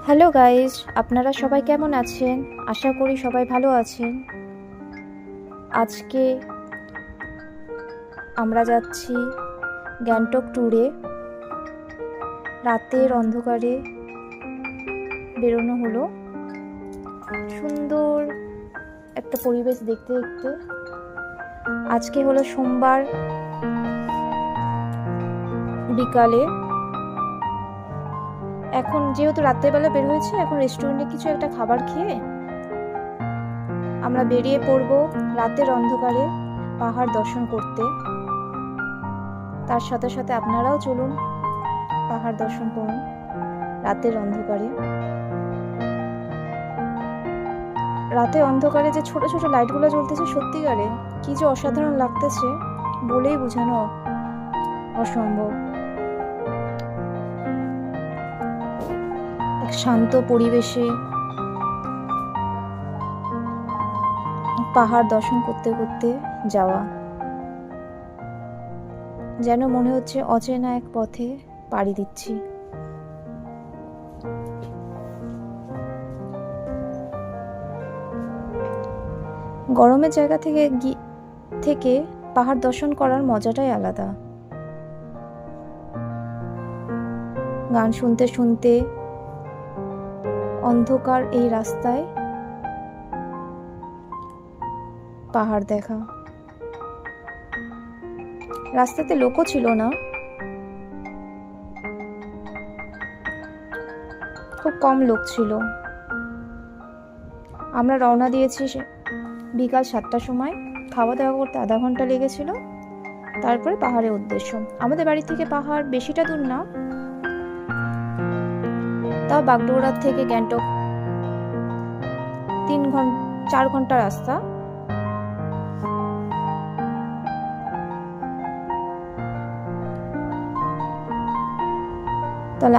Hello guys, আপনারা সবাই কেমন আছেন? আশা করি সবাই ভালো আছেন। আজকে আমরা যাচ্ছি গ্যাংটক ট্যুরে। রাতের অন্ধকারে বেরোনো হলো। সুন্দর একটা পরিবেশ দেখতে দেখতে। আজকে হলো সোমবার বিকালে। এখন যেহেতু রাত্রেবেলা বের হয়েছে, এখন রেস্টুরেন্টে কিছু একটা খাবার খেয়ে আমরা বেরিয়ে পড়ব রাতের অন্ধকারে পাহাড় দর্শন করতে। তার সাথে সাথে আপনারাও চলুন, পাহাড় দর্শন করুন রাতের অন্ধকারে। রাতে অন্ধকারে যে ছোট ছোট লাইটগুলো জ্বলতেছে, সত্যিকারে কি যে অসাধারণ লাগতেছে, বলেই বোঝানো অসম্ভব। এক শান্ত পরিবেশে পাহাড় দর্শন করতে করতে যাওয়া, যেন মনে হচ্ছে অচেনা এক পথে পাড়ি দিচ্ছি। গরমের জায়গা থেকে পাহাড় দর্শন করার মজাটাই আলাদা। গান শুনতে শুনতে অন্ধকার এই রাস্তায় পাহাড় দেখা। রাস্তাতে লোকও ছিল না, খুব কম লোক ছিল। আমরা রওনা দিয়েছি বিকাল 7টার সময়। খাওয়া দাওয়া করতে আধা ঘন্টা লেগেছিল। তারপরে পাহাড়ের উদ্দেশ্য। আমাদের বাড়ি থেকে পাহাড় বেশিটা দূর না, তাও বাগডোগরা থেকে গ্যাংটক 4 ঘন্টা রাস্তা। তাহলে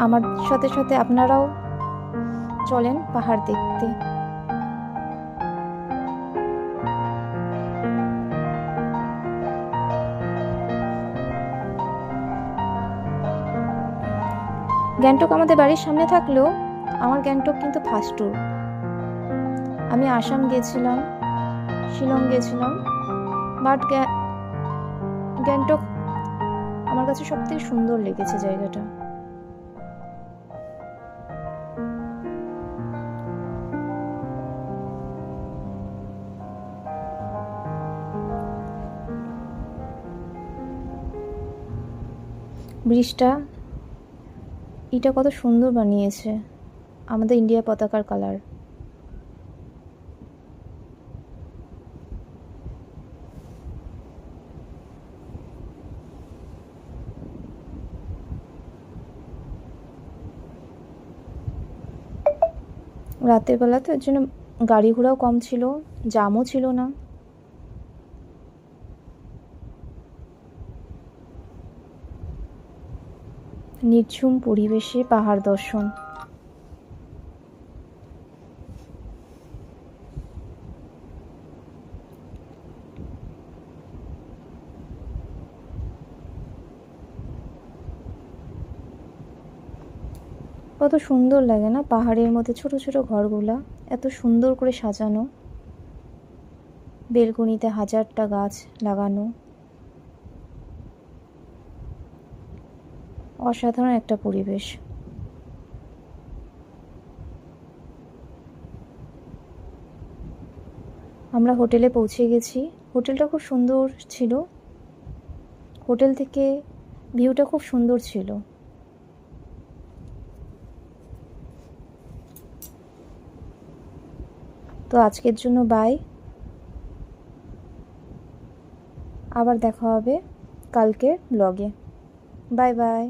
আমার সাথে সাথে আপনারাও চলেন পাহাড় দেখতে। গ্যাংটক আমাদের বাড়ির সামনে থাকলেও আমার গ্যাংটক কিন্তু ফার্স্ট ট্যুর। আমি আসাম গেছিলাম, শিলং গেছিলাম, বাট গ্যাংটক আমার কাছে সবথেকে সুন্দর লেগেছে জায়গাটা। ব্রিজটা এটা কত সুন্দর বানিয়েছে, আমাদের ইন্ডিয়া পতাকার কালার। রাতের বেলা তো এর জন্য গাড়ি ঘোড়াও কম ছিল, জামও ছিল না। নির্ঝুম পরিবেশে পাহাড় দর্শন। কত সুন্দর লাগে না পাহাড়ের মধ্যে ছোট ছোট ঘরগুলা, এত সুন্দর করে সাজানো, বেলকনিতে হাজারটা গাছ লাগানো। অসাধারণ একটা পরিবেশ। আমরা হোটেলে পৌঁছে গেছি। হোটেলটা খুব সুন্দর ছিল, হোটেল থেকে ভিউটা খুব সুন্দর ছিল। তো আজকের জন্য বাই, আবার দেখা হবে কালকের ব্লগে। Bye bye.